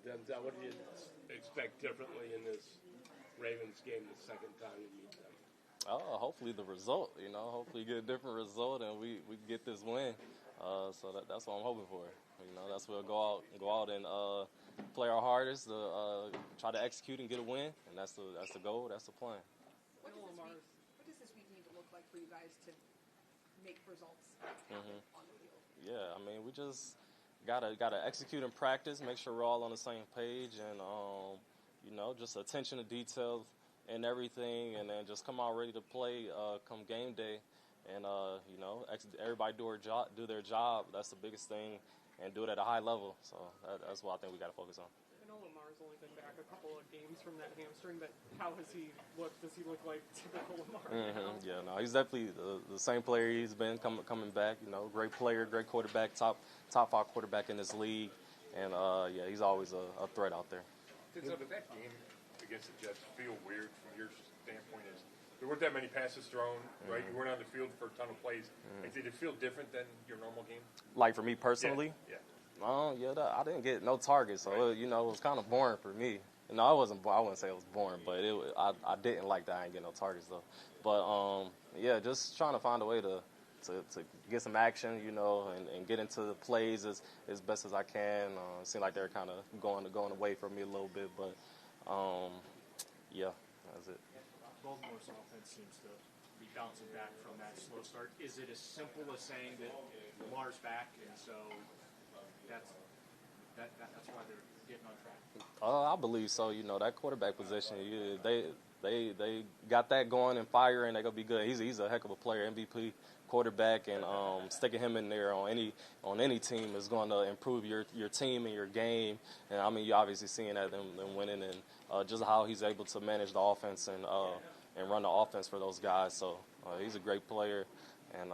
Denzel, what do you expect differently in this Ravens game the second time you meet them? Hopefully the result, hopefully get a different result and we get this win. So that's what I'm hoping for. That's where we'll go out and play our hardest to try to execute and get a win, and that's the goal, that's the plan. What does this week need to look like for you guys to make results on the field? Yeah, I mean, we just gotta execute in practice, make sure we're all on the same page, and just attention to detail and everything, and then just come out ready to play come game day, and everybody do their job. That's the biggest thing, and do it at a high level. So that's what I think we got to focus on. I know Lamar's only been back a couple of games from that hamstring, but how has he looked? Does he look like typical Lamar? Yeah, no, he's definitely the same player he's been coming back. Great player, great quarterback, top 5 quarterback in this league, and he's always a threat out there. So did that game against the Jets feel weird from your standpoint? Is there weren't that many passes thrown, right? You weren't on the field for a ton of plays. Like, did it feel different than your normal game? Like for me personally? Yeah. I didn't get no targets, so right. It was kind of boring for me. I wouldn't say it was boring, but I didn't like that I didn't get no targets though. But just trying to find a way to get some action, and get into the plays as best as I can. It seemed like they're kind of going away from me a little bit, but that's it. Baltimore's offense seems to be bouncing back from that slow start. Is it as simple as saying that Lamar's back, and so that's why they're getting on track? I believe so. That quarterback position, they got that going and firing. They're gonna be good. He's a heck of a player, MVP quarterback, and sticking him in there on any team is going to improve your team and your game. And I mean, you're obviously seeing that them winning, and just how he's able to manage the offense and run the offense for those guys. So he's a great player, and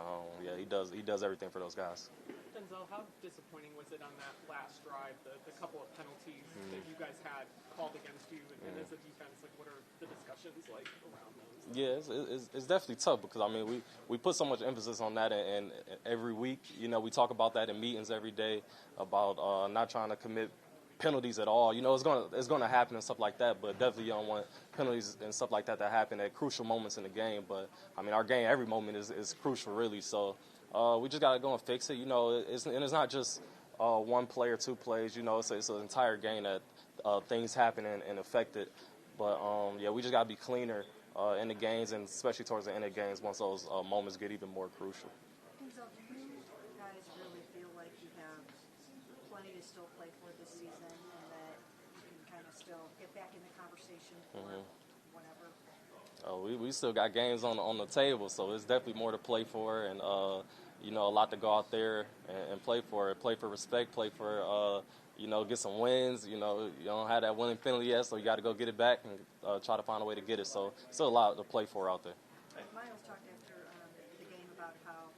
he does everything for those guys. Denzel, how disappointing was it on that last drive, the couple of penalties that you guys had called against you, and as a defense, like, what are the discussions like around those? Yeah, it's definitely tough because, I mean, we put so much emphasis on that, and every week, we talk about that in meetings every day about not trying to commit penalties at all. It's gonna happen and stuff like that, but definitely you don't want penalties and stuff like that to happen at crucial moments in the game. But, I mean, our game, every moment is crucial, really, so we just got to go and fix it. It's not just one play or 2 plays. It's an entire game that things happen and affect it. But, we just got to be cleaner in the games, and especially towards the end of the games once those moments get even more crucial. Denzel, do you guys really feel like you have plenty to still play for this season, and that you can kind of still get back in the conversation for whatever? We still got games on the table, so it's definitely more to play for, and a lot to go out there and play for. Play for respect, play for get some wins. You don't have that winning penalty yet, so you got to go get it back and try to find a way to get it. So still a lot to play for out there. Miles talked after the game about how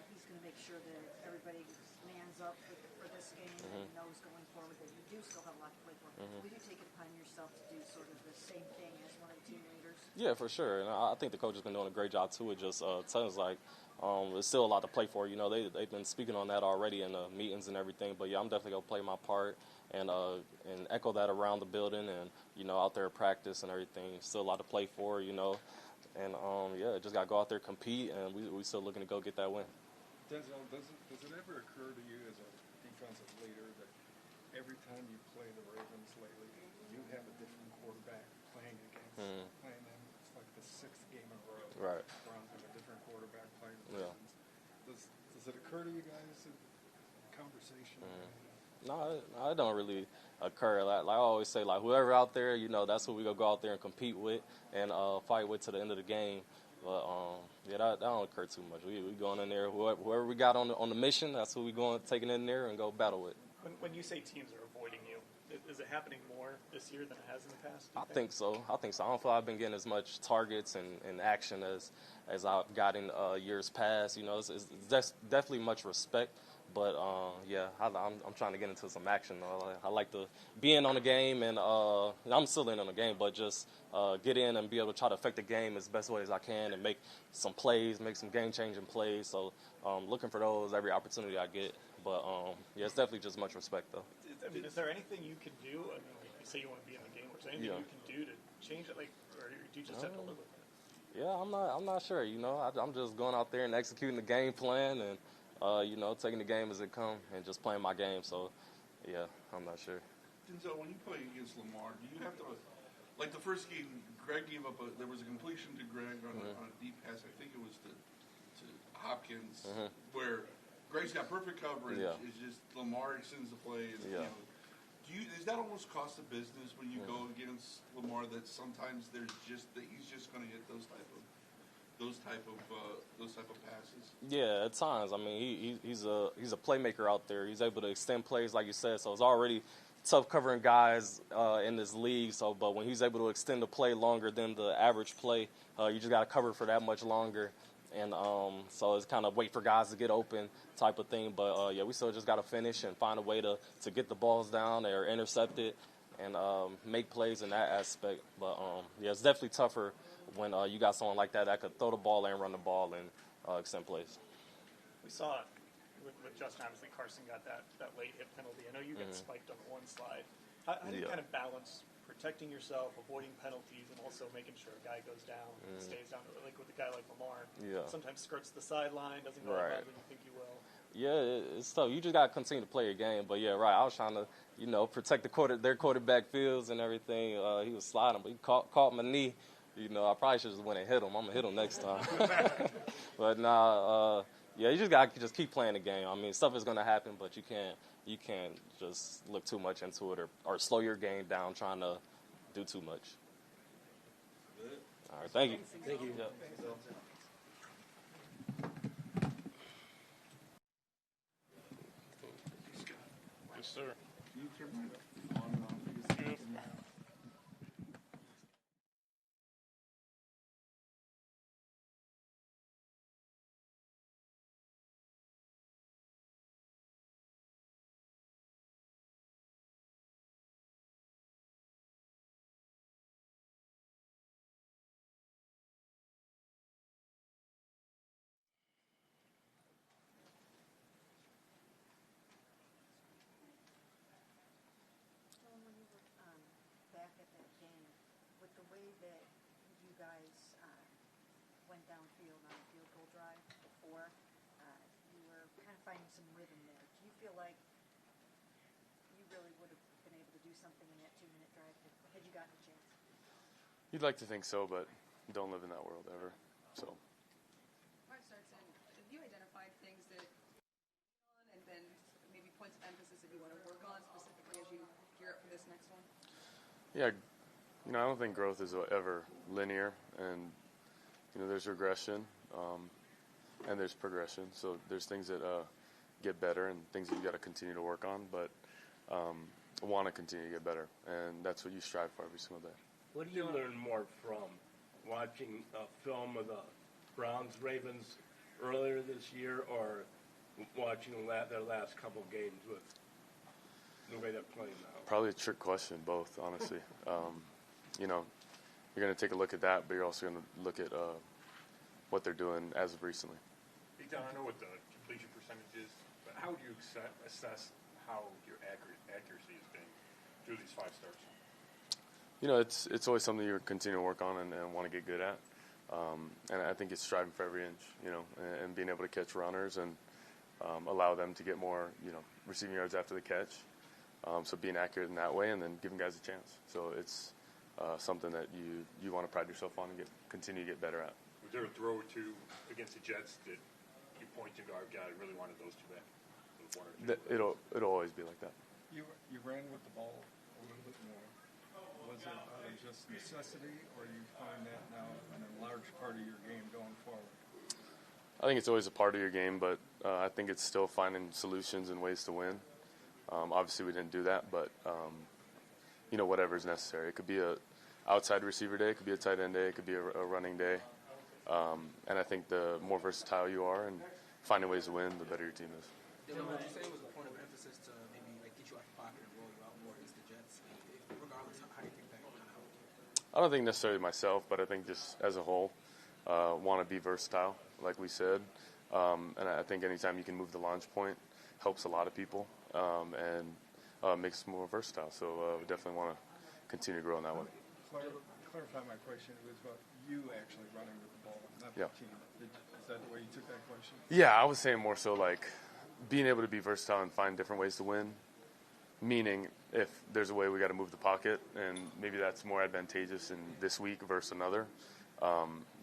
he's going to make sure that everybody mans up for this game and knows going forward that you do still have a lot to play for. Will you take it upon yourself to do sort of the same thing as one of the team leaders? Yeah, for sure. And I think the coach has been doing a great job too. It just tells us there's still a lot to play for. They've been speaking on that already in the meetings and everything. But I'm definitely gonna play my part and echo that around the building and out there at practice and everything. Still a lot to play for. And just gotta go out there, compete, and we still looking to go get that win. Denzel, does it ever occur to you as a defensive leader that every time you play the Ravens lately, you have a different quarterback playing against playing them? It's like the 6th game in a row. Right. Browns have a different quarterback playing the Yeah. Ravens. Does it occur to you guys in conversation? No, it don't really occur. Like I always say, whoever out there, that's who we gonna go out there and compete with and fight with to the end of the game. But that don't occur too much. We going in there, whoever we got on the mission, that's who we going taking in there and go battle with. When you say teams are avoiding you, is it happening more this year than it has in the past? I think so. I don't feel like I've been getting as much targets and action as I've got in years past. It's definitely much respect. But, I'm trying to get into some action. I like to be in on the game, and I'm still in on the game, but just get in and be able to try to affect the game as best way as I can and make some plays, make some game-changing plays. So looking for those every opportunity I get. But yeah, it's definitely just much respect though. I mean, is there anything you can do? I mean, like you say you want to be in the game. Is there anything you can do to change it, like, or do you just have to live with it? Yeah, I'm not sure. You know, I'm just going out there and executing the game plan, and you know, taking the game as it comes and just playing my game. So, yeah, I'm not sure. Denzel, when you play against Lamar, do you have to, like the first game, Greg gave up there was a completion to Greg on a deep pass. I think it was to Hopkins, where Greg's got perfect coverage. Yeah. It's just Lamar extends the play. And, you know, is that almost cost of business when you go against Lamar? That sometimes he's just going to get those type of passes. Yeah, at times. I mean, he's a playmaker out there. He's able to extend plays, like you said. So it's already tough covering guys in this league. So, but when he's able to extend the play longer than the average play, you just got to cover for that much longer. And so it's kind of wait for guys to get open type of thing. But, yeah, we still just got to finish and find a way to get the balls down or intercept it and make plays in that aspect. But, yeah, it's definitely tougher when you got someone like that could throw the ball and run the ball and extend plays. We saw it with Justin. Obviously, Carson got that late hit penalty. I know you got spiked on one slide. How do you kind of balance protecting yourself, avoiding penalties, and also making sure a guy goes down and stays down? Like with a guy like Lamar, sometimes skirts the sideline, doesn't go as bad as you think he will. Yeah, it's tough. You just got to continue to play your game. But, yeah, right, I was trying to, you know, protect their quarterback fields and everything. He was sliding, but he caught my knee. You know, I probably should have just went and hit him. I'm going to hit him next time. But, yeah, you just got to just keep playing the game. I mean, stuff is going to happen, but you can't just look too much into it or slow your game down trying to do too much. All right, thank you. Thank you. Yeah. Yes, sir. You turn mine on and off. Good. When you were back at that game, with the way that you guys went downfield on a field goal drive before, you were kind of finding some rhythm there. Do you feel like you really would have been able to do something in that 2-minute drive had you gotten a chance? You'd like to think so, but don't live in that world ever. So. Before it starts in, have you identified things that and then maybe points of emphasis that you want to work on specifically as you gear up for this next one? Yeah, you know, I don't think growth is ever linear, and you know, there's regression, and there's progression. So there's things that get better and things that you got to continue to work on, but want to continue to get better, and that's what you strive for every single day. What do you learn more from watching a film of the Browns-Ravens earlier this year or watching their last couple games with the way they're playing now? Probably a trick question, both, honestly. You know, you're going to take a look at that, but you're also going to look at what they're doing as of recently. Hey, Don, I know what the completion percentage is, but how would you assess how your accuracy has been through these 5 starts? You know, it's always something you continue to work on and want to get good at. And I think it's striving for every inch, you know, and being able to catch runners and allow them to get more, you know, receiving yards after the catch. So being accurate in that way and then giving guys a chance. So it's something that you want to pride yourself on and continue to get better at. Was there a throw or two against the Jets that you point to go, God, I really wanted those two back? It'll always be like that. You ran with the ball a little bit more. Was it out of just necessity, or you find that now a large part of your game going forward? I think it's always a part of your game, but I think it's still finding solutions and ways to win. Obviously, we didn't do that, but you know, whatever is necessary. It could be a outside receiver day, it could be a tight end day, it could be a running day. And I think the more versatile you are and finding ways to win, the better your team is. Dillon, would you say it was a point of emphasis to maybe like get you out the pocket and roll you out more against the Jets? Regardless, how do you think that kind of helped? I don't think necessarily myself, but I think just as a whole, want to be versatile, like we said. And I think anytime you can move the launch point, helps a lot of people and makes us more versatile. So we definitely want to continue to grow in that way. Clarify my question. It was about you actually running with the ball, not Yeah. the team. Is that the way you took that question? Yeah, I was saying more so like being able to be versatile and find different ways to win. Meaning, if there's a way we got to move the pocket, and maybe that's more advantageous in this week versus another,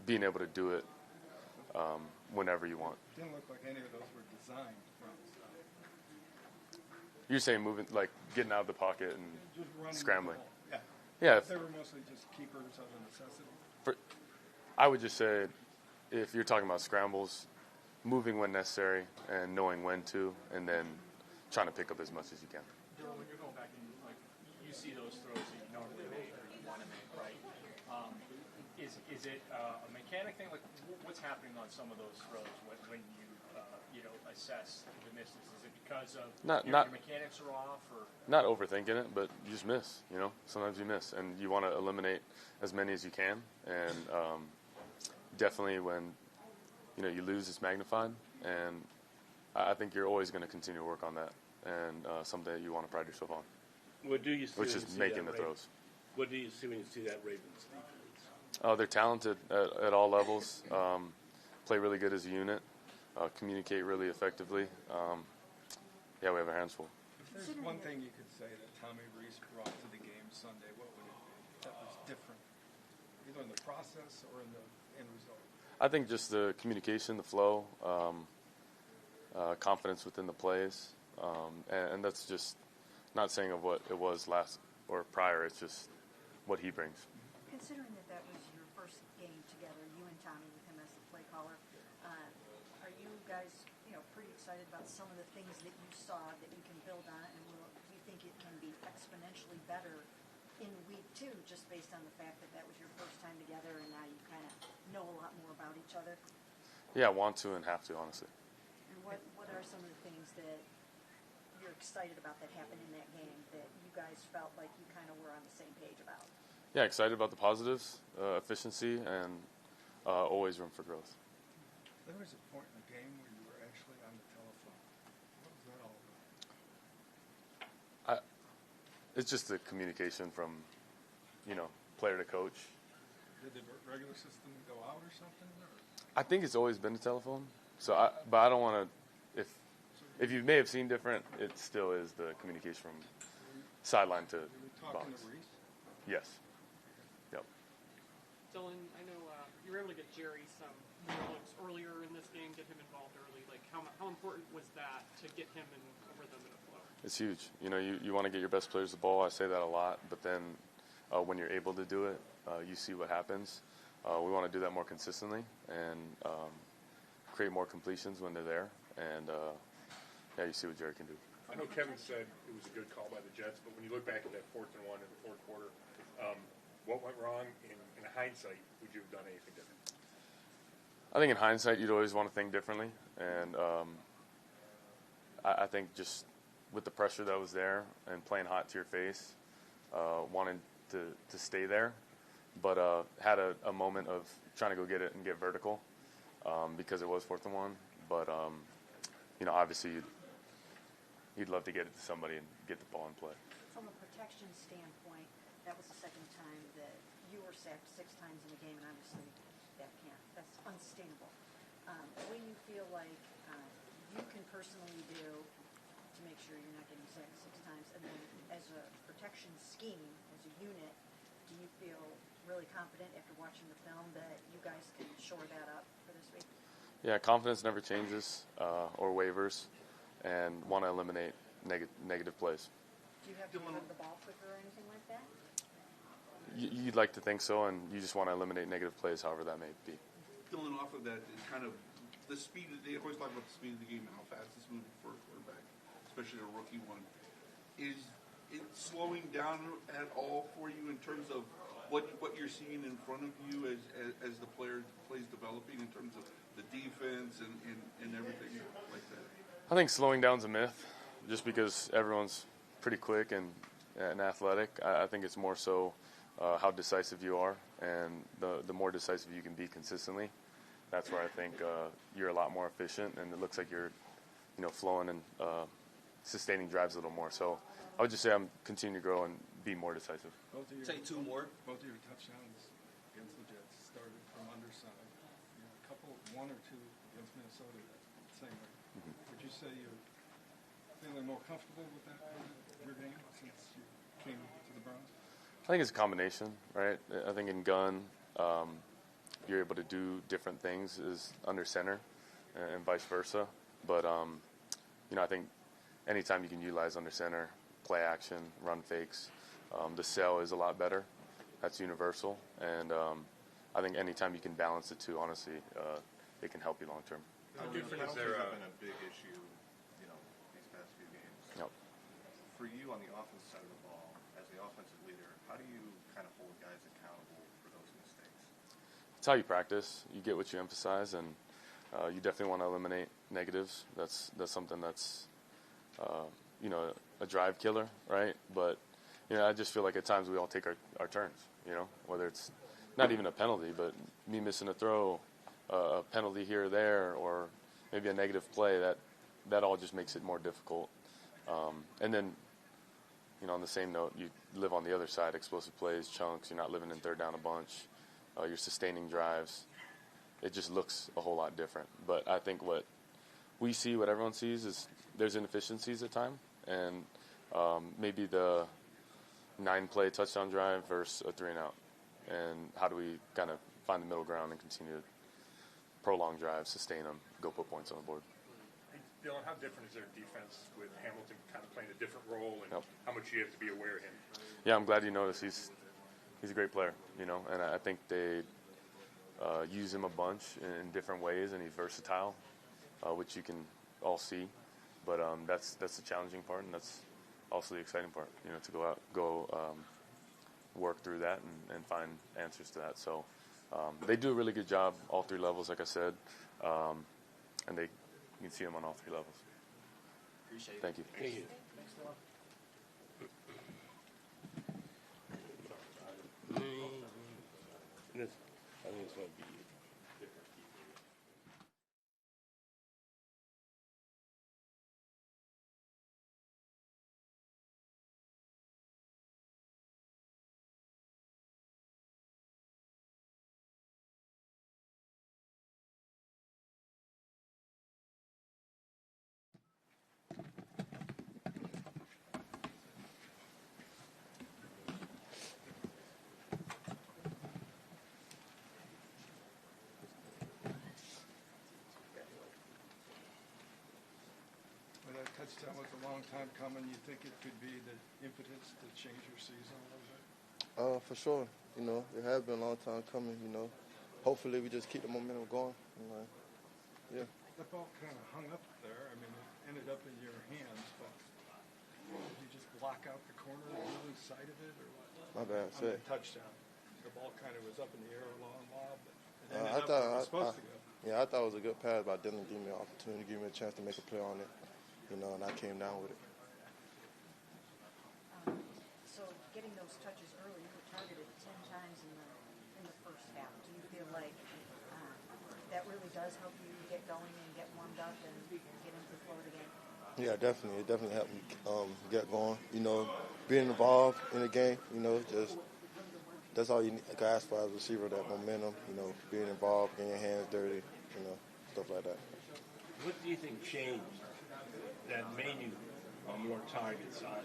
being able to do it whenever you want. Didn't look like any of those were designed runs. You're saying moving, like getting out of the pocket and Just running scrambling. the ball. Yeah. They were mostly just keepers of a necessity. I would just say, if you're talking about scrambles, moving when necessary and knowing when to, and then trying to pick up as much as you can. Dillon, when you're going back and like you see those throws that you normally make or you want to make, right? Is it a mechanic thing? Like what's happening on some of those throws when you assess the misses? Is it because of your mechanics are off, or not overthinking it, but you just miss. Sometimes you miss, and you want to eliminate as many as you can. And definitely when you lose, it's magnified, and I think you're always going to continue to work on that, and something that you want to pride yourself on. What do you see? Which is making the throws. What do you see when you see that Ravens defense? They're talented at all levels. Play really good as a unit. Communicate really effectively. We have our hands full. If there's one thing you could say that Tommy Rees brought to the game Sunday, what would it be that was different, either in the process or in the end result? I think just the communication, the flow, confidence within the plays, and that's just not saying of what it was last or prior. It's just what he brings. Considering that was your first game together, you and Tommy with him as the play caller, are you guys pretty excited about some of the things that you saw that you can build on, and do you think it can be exponentially better in week 2 just based on the fact that was your first time together and now you kind of know a lot more about each other? Yeah, want to and have to, honestly. And what are some of the things that you're excited about that happened in that game that you guys felt like you kind of were on the same page about? Yeah, excited about the positives, efficiency, and always room for growth. There was a point in the game where you were actually on the telephone. What was that all about? It's just the communication from, player to coach. Did the regular system go out or something? Or? I think it's always been a telephone. But I don't want to. If you may have seen different, it still is the communication from sideline to Were you talking box. to Reese? Yes. Yep. Dylan, I know you were able to get Jerry some looks earlier in this game, get him involved early. Like, how important was that to get him in over them in a flow? It's huge. You want to get your best players the ball. I say that a lot, but then when you're able to do it, you see what happens. We want to do that more consistently and create more completions when they're there. And you see what Jerry can do. I know Kevin said it was a good call by the Jets, but when you look back at that 4th and 1 in the fourth quarter, what went wrong? In hindsight, would you have done anything different? I think in hindsight, you'd always want to think differently. And I think just with the pressure that was there and playing hot to your face, wanting to stay there, but had a moment of trying to go get it and get vertical because it was 4th and 1. But, obviously you'd love to get it to somebody and get the ball in play. From a protection standpoint, that was the second time that you were sacked 6 times in a game, and obviously that's unsustainable. What do you feel like you can personally do to make sure you're not getting sacked 6 times? And then as a protection scheme, as a unit, do you feel really confident after watching the film that you guys can shore that up for this week? Yeah, confidence never changes or wavers, and want to eliminate negative plays. Do you have to move the ball quicker or anything like that? You'd like to think so, and you just want to eliminate negative plays, however that may be. Dillon, off of that, is kind of the speed. They always talk about the speed of the game and how fast it's moving for a quarterback, especially a rookie one. Is it slowing down at all for you in terms of what you're seeing in front of you as the plays developing in terms of the defense and everything like that? I think slowing down's a myth, just because everyone's pretty quick and athletic. I think it's more so how decisive you are, and the more decisive you can be consistently, that's where I think you're a lot more efficient, and it looks like you're flowing and sustaining drives a little more. So I would just say I'm continuing to grow and be more decisive. Say two more. Both of your touchdowns against the Jets started from underside. A couple, one or two against Minnesota that same way. Mm-hmm. Would you say you're feeling more comfortable with that part of your game since you came to the Browns? I think it's a combination, right? I think in gun, you're able to do different things as under center and vice versa. But, I think anytime you can utilize under center, play action, run fakes, the sell is a lot better. That's universal. And I think anytime you can balance the two, honestly, it can help you long term. How different is there been a big issue, these past few games? Yep. For you on the offensive side of the ball, as the offensive leader, how do you kind of hold guys accountable for those mistakes? It's how you practice. You get what you emphasize, and you definitely want to eliminate negatives. That's something that's a drive killer, right? But I just feel like at times we all take our turns. Whether it's not even a penalty, but me missing a throw, a penalty here or there, or maybe a negative play. That all just makes it more difficult. And then, on the same note, you live on the other side, explosive plays, chunks. You're not living in third down a bunch. You're sustaining drives. It just looks a whole lot different. But I think what we see, what everyone sees, is there's inefficiencies at time, and maybe the 9-play touchdown drive versus a 3-and-out. And how do we kind of find the middle ground and continue to prolong drives, sustain them, go put points on the board? Dillon, how different is their defense with Hamilton kind of playing a different role, and how much you have to be aware of him? Yeah, I'm glad you noticed. He's a great player, and I think they use him a bunch in different ways, and he's versatile, which you can all see. But that's the challenging part, and that's also the exciting part, to go work through that and find answers to that. So they do a really good job, all three levels, like I said, and you can see them on all three levels. Appreciate it. Thank you. Thank you. I think it's going to be Touchdown was a long time coming. You think it could be the impetus to change your season a little bit? For sure. It has been a long time coming. Hopefully we just keep the momentum going. Yeah. The ball kind of hung up there. I mean, it ended up in your hands, but did you just block out the corner and lose sight of it, or what? My bad. On the touchdown, the ball kind of was up in the air a long while, but it ended up where it was supposed to go. Yeah, I thought it was a good pass by Dillon. Give me an opportunity, give me a chance to make a play on it. And I came down with it. So getting those touches early, you were targeted 10 times in the first half. Do you feel like that really does help you get going and get warmed up and get into the flow of the game? Yeah, definitely. It definitely helped me get going. Being involved in the game, just that's all you can ask for as a receiver, that momentum, being involved, getting your hands dirty, stuff like that. What do you think changed that made you more targets on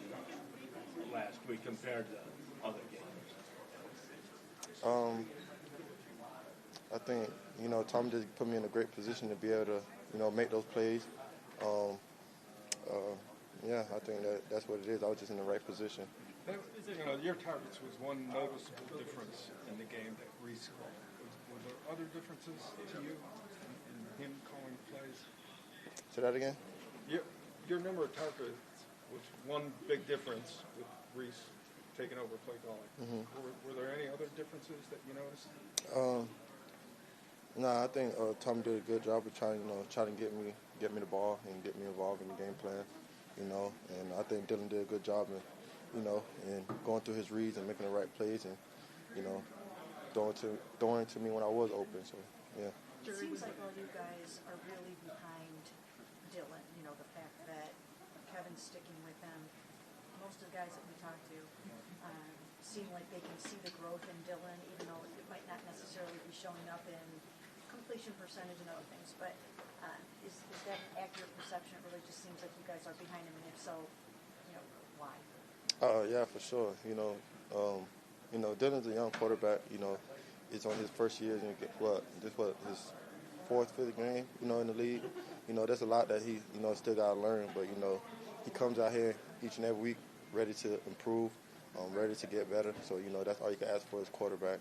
last week compared to other games? I think, Tom just put me in a great position to be able to, make those plays. I think that's what it is. I was just in the right position. Your targets was one noticeable difference in the game that Reese called. Were there other differences to you in him calling plays? Say that again? Your number of targets was one big difference with Reese taking over play calling. Mm-hmm. Were there any other differences that you noticed? No, I think Tom did a good job of trying to get me the ball and get me involved in the game plan. And I think Dillon did a good job in going through his reads and making the right plays and throwing it to me when I was open. So yeah. It seems like all you guys are really behind Dillon. The Kevin sticking with them. Most of the guys that we talk to seem like they can see the growth in Dillon, even though it might not necessarily be showing up in completion percentage and other things. But is that an accurate perception? It really just seems like you guys are behind him, and if so, why? Yeah, for sure. Dillon's a young quarterback. He's on his first year, and his fourth, fifth game, in the league. There's a lot that he, still got to learn. But he comes out here each and every week ready to improve, ready to get better. So that's all you can ask for as quarterback.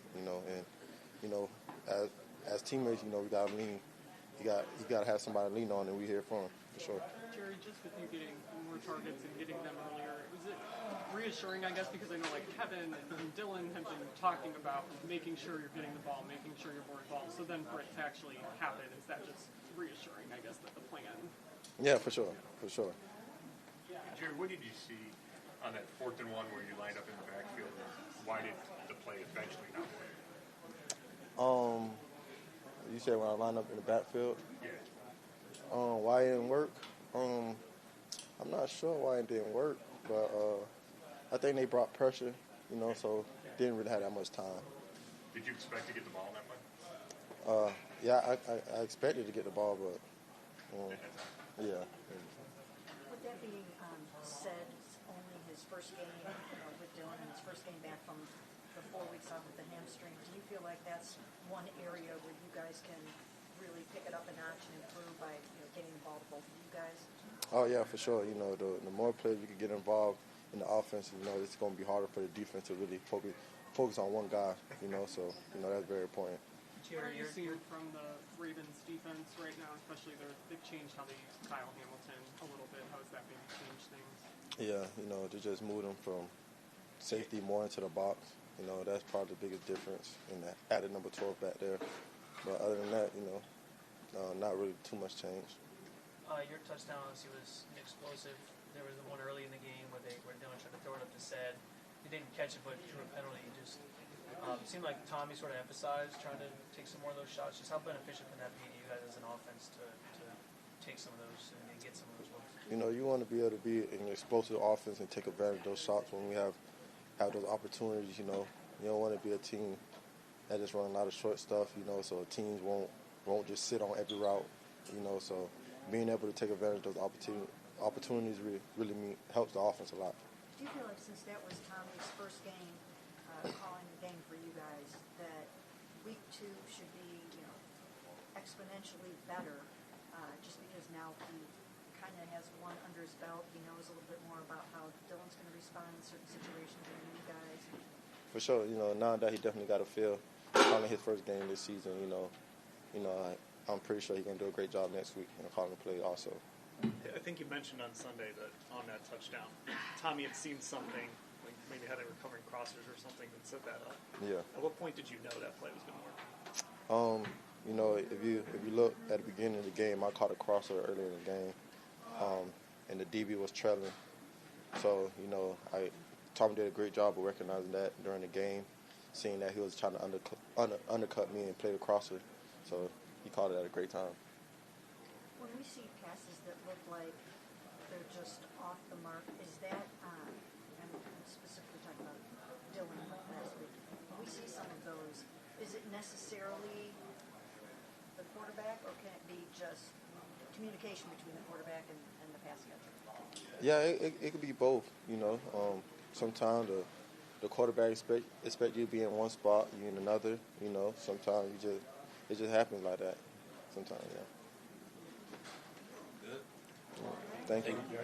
As teammates, we got to lean. You got to have somebody to lean on, and we here for him for sure. Jerry, just with you getting more targets and getting them earlier, is it reassuring, I guess, because I know like Kevin and Dillon have been talking about making sure you're getting the ball, making sure you're more involved. So then for it to actually happen, is that just reassuring, I guess, that the plan? Yeah, for sure. Jerry, what did you see on that 4th and 1 where you lined up in the backfield? Why did the play eventually not work? You said when I lined up in the backfield? Yeah. Why it didn't work? I'm not sure why it didn't work, but I think they brought pressure, so didn't really have that much time. Did you expect to get the ball that way? Yeah, I expected to get the ball, but yeah. With that being said, it's only his first game with Dillon and his first game back from the 4 weeks off with the hamstring. Do you feel like that's one area where you guys can really pick it up a notch and improve by getting the ball to both of you guys? Oh yeah, for sure. The more players we can get involved in the offense, it's going to be harder for the defense to really focus on one guy. So that's very important. What are you seeing from the Ravens defense right now, especially they've changed how they use Kyle Hamilton a little bit. How has that maybe changed things? Yeah, they just moved them from safety more into the box. That's probably the biggest difference in that added number 12 back there. But other than that, not really too much change. Your touchdown, he was explosive. There was the one early in the game where Dillon tried to throw it up to Said. He didn't catch it, but drew a penalty. It seemed like Tommy sort of emphasized trying to take some more of those shots. Just how beneficial can that be to you guys as an offense to take some of those and get some of those ones? You want to be able to be an explosive offense and take advantage of those shots when we have those opportunities. You don't want to be a team that just run a lot of short stuff. So teams won't just sit on every route. So being able to take advantage of those opportunities really helps the offense a lot. Do you feel like since that was Tommy's first game calling the game for you guys, that week 2 should be exponentially better just because now he kind of has one under his belt. He knows a little bit more about how Dillon's going to respond in certain situations and you guys. For sure, now that he definitely got a feel, calling his first game this season, I'm pretty sure he's going to do a great job next week calling the play also. I think you mentioned on Sunday that on that touchdown, Tommy had seen something, like maybe had a recovering crossers or something that set that up. Yeah. At what point did you know that play was going to work? If you look at the beginning of the game, I caught a crosser earlier in the game, and the DB was trailing. So Tommy did a great job of recognizing that during the game, seeing that he was trying to undercut me and play the crosser. So he called it at a great time. When we see passes that look like they're just off the mark, is that, and I'm specifically talking about Dillon last week, when we see some of those, is it necessarily the quarterback, or can it be just communication between the quarterback and the pass catcher? Yeah, it could be both. Sometimes the quarterback expect you to be in one spot, you in another. Sometimes it just happens like that. Sometimes, yeah. Good. Thank you. Yeah.